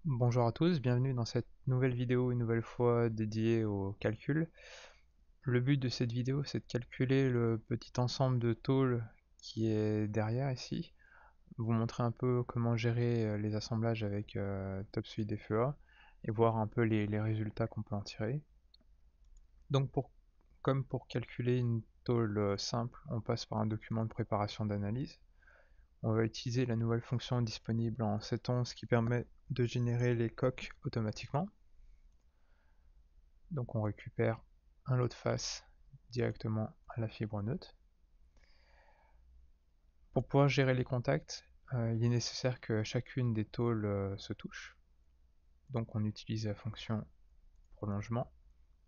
Bonjour à tous, bienvenue dans cette nouvelle vidéo, une nouvelle fois dédiée au calcul. Le but de cette vidéo, c'est de calculer le petit ensemble de tôles qui est derrière ici, vous montrer un peu comment gérer les assemblages avec TopSuite et FEA et voir un peu les résultats qu'on peut en tirer. Donc comme pour calculer une tôle simple, on passe par un document de préparation d'analyse. On va utiliser la nouvelle fonction disponible en 7.11 qui permet de générer les coques automatiquement. Donc on récupère un lot de face directement à la fibre neutre. Pour pouvoir gérer les contacts, il est nécessaire que chacune des tôles se touche. Donc on utilise la fonction prolongement,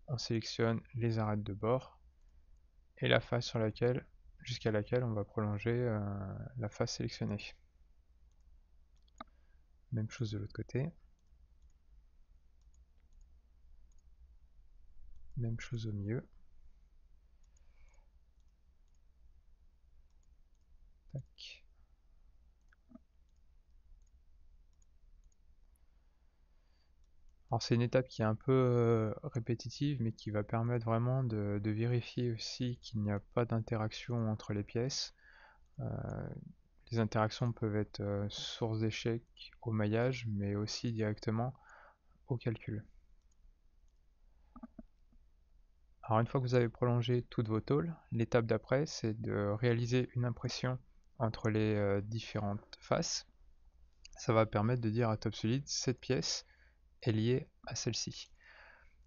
on sélectionne les arêtes de bord et la face jusqu'à laquelle on va prolonger la face sélectionnée. Même chose de l'autre côté. Même chose au milieu. Tac. Alors c'est une étape qui est un peu répétitive, mais qui va permettre vraiment de vérifier aussi qu'il n'y a pas d'interaction entre les pièces. Les interactions peuvent être source d'échec au maillage, mais aussi directement au calcul. Alors une fois que vous avez prolongé toutes vos tôles, l'étape d'après c'est de réaliser une impression entre les différentes faces. Ça va permettre de dire à TopSolid, cette pièce est liée à celle-ci.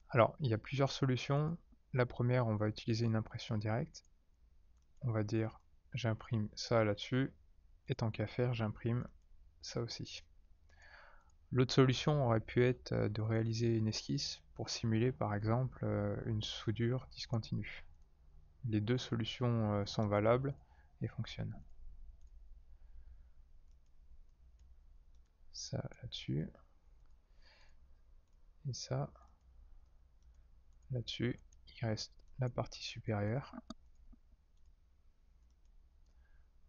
Alors il y a plusieurs solutions. La première, on va utiliser une impression directe. On va dire j'imprime ça là-dessus, et tant qu'à faire, j'imprime ça aussi. L'autre solution aurait pu être de réaliser une esquisse pour simuler par exemple une soudure discontinue. Les deux solutions sont valables et fonctionnent. Ça là-dessus, et ça là-dessus. Il reste la partie supérieure.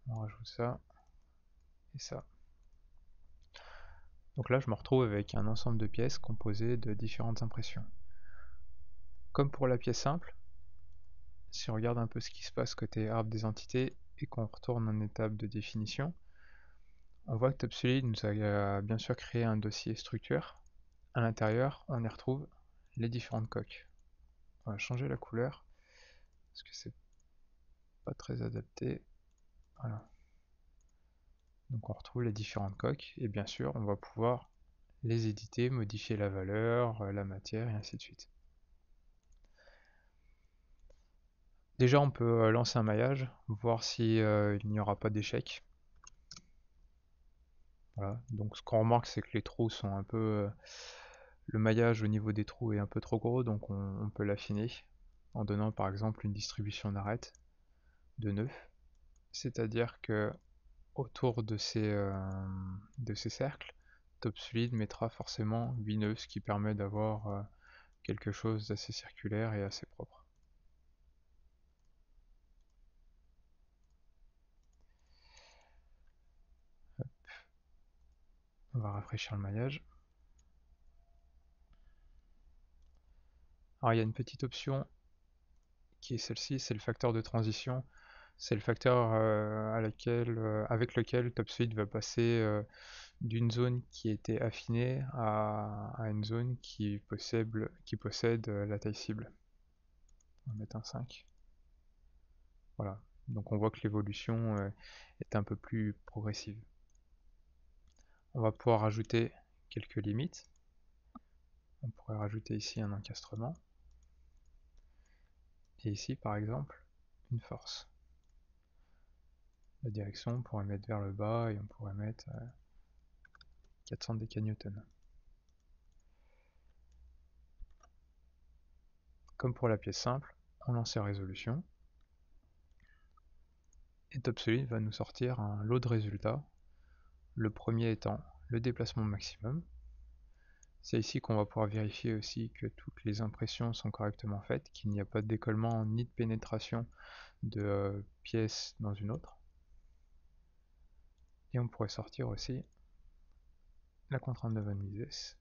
On rajoute ça et ça. Donc là je me retrouve avec un ensemble de pièces composées de différentes impressions. Comme pour la pièce simple, si on regarde un peu ce qui se passe côté arbre des entités et qu'on retourne en étape de définition, on voit que TopSolid nous a bien sûr créé un dossier structure. À l'intérieur, on y retrouve les différentes coques. On va changer la couleur parce que c'est pas très adapté. Voilà. Donc on retrouve les différentes coques et bien sûr on va pouvoir les éditer, modifier la valeur, la matière et ainsi de suite. Déjà on peut lancer un maillage, voir si il n'y aura pas d'échec. Voilà. Donc ce qu'on remarque c'est que les trous sont un peu... le maillage au niveau des trous est un peu trop gros, donc on peut l'affiner en donnant par exemple une distribution d'arêtes de nœuds. C'est-à-dire que autour de ces cercles, TopSolid mettra forcément 8 nœuds, ce qui permet d'avoir quelque chose d'assez circulaire et assez propre. On va rafraîchir le maillage. Alors il y a une petite option qui est celle-ci, c'est le facteur de transition. C'est le facteur avec lequel TopSolid va passer d'une zone qui était affinée à une zone qui possède la taille cible. On va mettre un 5. Voilà, donc on voit que l'évolution est un peu plus progressive. On va pouvoir rajouter quelques limites. On pourrait rajouter ici un encastrement. Et ici par exemple, une force. La direction, on pourrait mettre vers le bas et on pourrait mettre 400 décanewtons. Comme pour la pièce simple, on lance la résolution. Et TopSolid va nous sortir un lot de résultats. Le premier étant le déplacement maximum. C'est ici qu'on va pouvoir vérifier aussi que toutes les impressions sont correctement faites, qu'il n'y a pas de décollement ni de pénétration de pièce dans une autre. Et on pourrait sortir aussi la contrainte de Von Mises.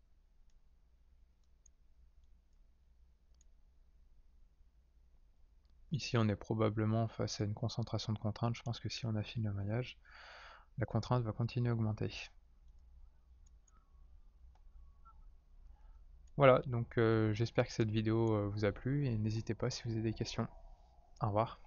Ici, on est probablement face à une concentration de contraintes. Je pense que si on affine le maillage, la contrainte va continuer à augmenter. Voilà, donc j'espère que cette vidéo vous a plu et n'hésitez pas si vous avez des questions. Au revoir.